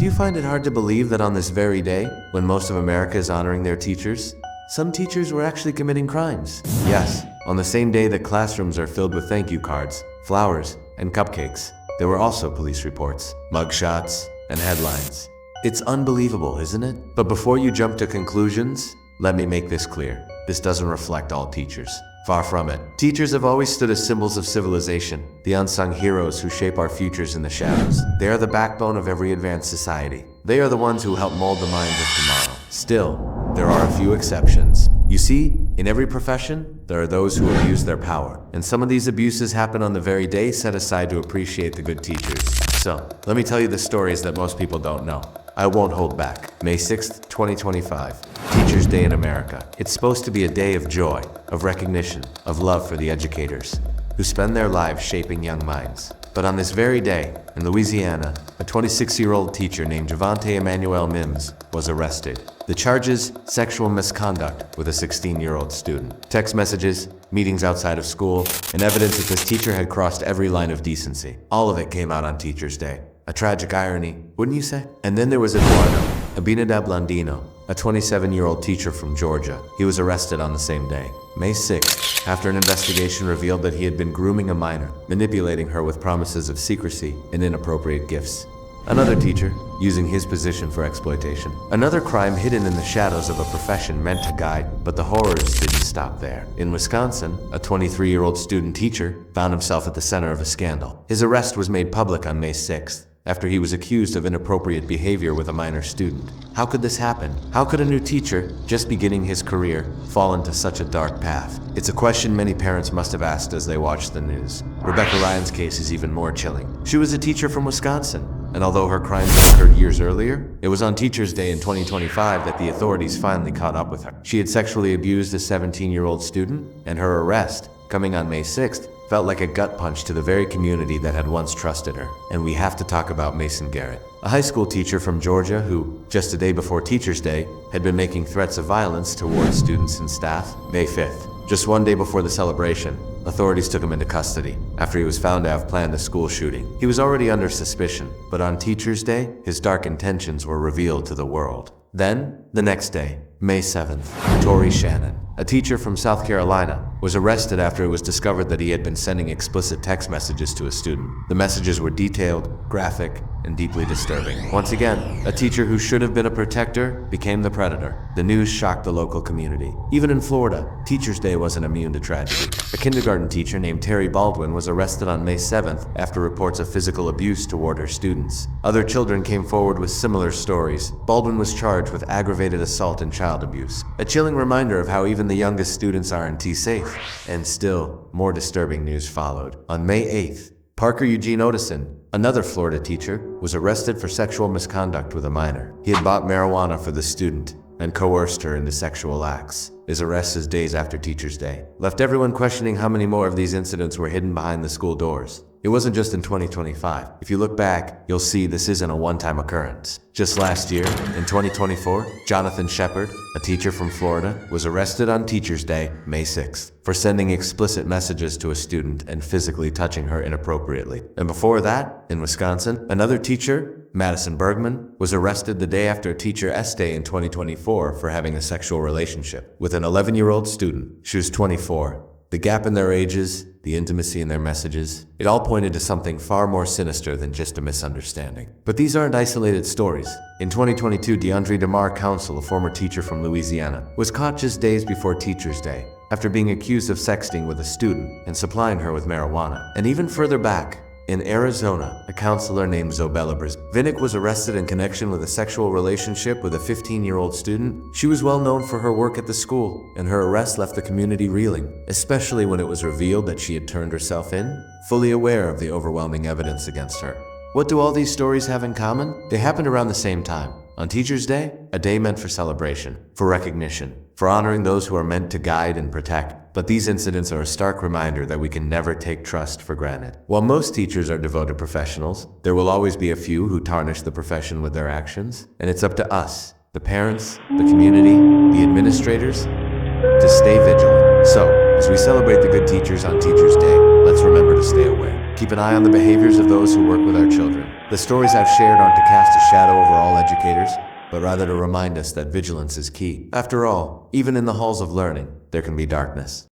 Do you find it hard to believe that on this very day, when most of America is honoring their teachers, some teachers were actually committing crimes? Yes, on the same day that classrooms are filled with thank you cards, flowers, and cupcakes, there were also police reports, mugshots, and headlines. It's unbelievable, isn't it? But before you jump to conclusions, let me make this clear. This doesn't reflect all teachers. Far from it. Teachers have always stood as symbols of civilization, the unsung heroes who shape our futures in the shadows. They are the backbone of every advanced society. They are the ones who help mold the minds of tomorrow. Still, there are a few exceptions. You see, in every profession, there are those who abuse their power, and some of these abuses happen on the very day set aside to appreciate the good teachers. So, let me tell you the stories that most people don't know. I won't hold back. May 6th, 2025. Teachers' Day in America. It's supposed to be a day of joy, of recognition, of love for the educators, who spend their lives shaping young minds. But on this very day, in Louisiana, a 26-year-old teacher named Javante Emmanuel Mims was arrested. The charges: sexual misconduct with a 16-year-old student. Text messages, meetings outside of school, and evidence that this teacher had crossed every line of decency. All of it came out on Teachers' Day. A tragic irony, wouldn't you say? And then there was Eduardo Abinadab Landino, a 27-year-old teacher from Georgia. He was arrested on the same day, May 6th, after an investigation revealed that he had been grooming a minor, manipulating her with promises of secrecy and inappropriate gifts. Another teacher, using his position for exploitation. Another crime hidden in the shadows of a profession meant to guide, but the horrors didn't stop there. In Wisconsin, a 23-year-old student teacher found himself at the center of a scandal. His arrest was made public on May 6th, after he was accused of inappropriate behavior with a minor student. How could this happen? How could a new teacher, just beginning his career, fall into such a dark path? It's a question many parents must have asked as they watched the news. Rebecca Ryan's case is even more chilling. She was a teacher from Wisconsin, and although her crimes occurred years earlier, it was on Teachers' Day in 2025 that the authorities finally caught up with her. She had sexually abused a 17-year-old student, and her arrest, coming on May 6th, felt like a gut punch to the very community that had once trusted her. And we have to talk about Mason Garrett, a high school teacher from Georgia who, just a day before Teachers' Day, had been making threats of violence towards students and staff. May 5th, just one day before the celebration, authorities took him into custody after he was found to have planned a school shooting. He was already under suspicion, but on Teachers' Day, his dark intentions were revealed to the world. Then, the next day, May 7th, Tori Shannon, a teacher from South Carolina, was arrested after it was discovered that he had been sending explicit text messages to a student. The messages were detailed, graphic, and deeply disturbing. Once again, a teacher who should have been a protector became the predator. The news shocked the local community. Even in Florida, Teachers' Day wasn't immune to tragedy. A kindergarten teacher named Terry Baldwin was arrested on May 7th after reports of physical abuse toward her students. Other children came forward with similar stories. Baldwin was charged with aggravated assault and child abuse. A chilling reminder of how even the youngest students aren't safe. And still, more disturbing news followed. On May 8th, Parker Eugene Otteson, another Florida teacher, was arrested for sexual misconduct with a minor. He had bought marijuana for the student and coerced her into sexual acts. His arrest is days after Teachers' Day left everyone questioning how many more of these incidents were hidden behind the school doors. It wasn't just in 2025. If you look back, you'll see this isn't a one-time occurrence. Just last year, in 2024, Jonathan Shepard, a teacher from Florida, was arrested on Teachers' Day, May 6th, for sending explicit messages to a student and physically touching her inappropriately. And before that, in Wisconsin, another teacher, Madison Bergman, was arrested the day after Teacher S Day in 2024 for having a sexual relationship with an 11-year-old student. She was 24. The gap in their ages, the intimacy in their messages, it all pointed to something far more sinister than just a misunderstanding. But these aren't isolated stories. In 2022, DeAndre DeMar Council, a former teacher from Louisiana, was caught just days before Teachers' Day after being accused of sexting with a student and supplying her with marijuana. And even further back, in Arizona, a counselor named Zobella Vinnick was arrested in connection with a sexual relationship with a 15-year-old student. She was well known for her work at the school, and her arrest left the community reeling, especially when it was revealed that she had turned herself in, fully aware of the overwhelming evidence against her. What do all these stories have in common? They happened around the same time. On Teachers' Day, a day meant for celebration, for recognition, for honoring those who are meant to guide and protect. But these incidents are a stark reminder that we can never take trust for granted. While most teachers are devoted professionals, there will always be a few who tarnish the profession with their actions. And it's up to us, the parents, the community, the administrators, to stay vigilant. So, as we celebrate the good teachers on Teachers' Day, let's remember to stay aware. keep an eye on the behaviors of those who work with our children. The stories I've shared aren't to cast a shadow over all educators, but rather to remind us that vigilance is key. After all, even in the halls of learning, there can be darkness.